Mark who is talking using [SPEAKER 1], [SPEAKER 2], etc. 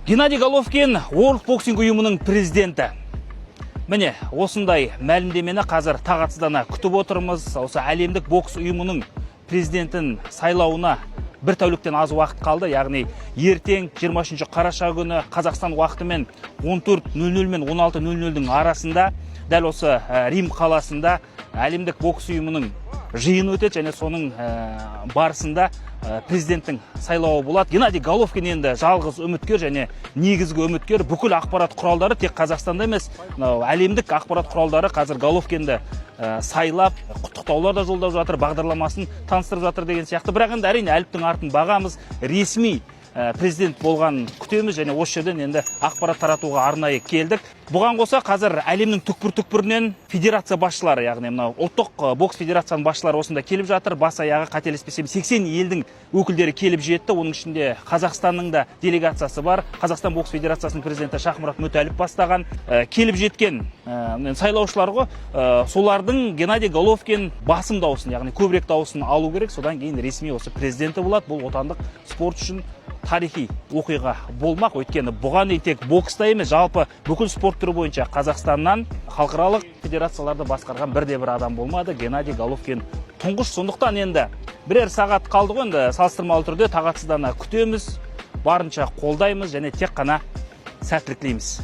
[SPEAKER 1] Геннадий Головкин World Boxing ұйымының президенті. Міне, осындай мәлімдемені қазір тағатсыздана күтіп отырмыз. Осы әлемдік бокс ұйымының президентін сайлауына бір тәуліктен аз уақыт қалды. Яғни ертең 23 қараша күні Қазақстан уақытымен 14:00 мен 16:00 арасында дәл осы Рим қаласында әлемдік бокс ұйымының жиын өтеді және соның барысында президенттің сайлауы болады. Геннадий Головкин енді жалғыз үміткер және негізгі үміткер. Бүкіл ақпарат құралдары тек Қазақстанда емес, әлемдік ақпарат құралдары қазір Головкинді сайлап, құттықтаулар да жолдап жатыр, бағдарламасын таныстырып жатыр деген сияқты. Бірақ енді әрине әліптің артын бағамыз, ресми президент болған күтеміз және осы жерден енді ақпарат таратуға арнайы келдік. Бұған қоса қазір әлемнің түкпір-түкпірінен федерация басшылары, яғни мынау ұлттық бокс федерацияның басшылары осында келіп жатыр. Бас аяғы қателеспесем 80 елдің өкілдері келіп жетті. Оның ішінде Қазақстанның да делегациясы бар. Қазақстан бокс федерациясының президенті Шахмұрат Мүтәліп бастаған келіп жеткен сайлаушылар ғой. Солардың Геннадий Головкин басым дауысын, яғни көбірек дауысын алу керек. Содан кейін ресми осы президенті болады. Бұл отандық спорт үшін тарихи оқиға болмақ. Өйткені бұған тек бокста емес, жалпы бүкіл спорт түрі бойынша Қазақстаннан халықаралық федерацияларды басқарған бірде-бір адам болмады. Геннадий Головкин тұңғыш. Сондықтан енді бірер сағат қалды ғой, енді салыстырмалы түрде тағатсыздана күтеміз, барынша қолдаймыз және тек қана сәттілік тілейміз.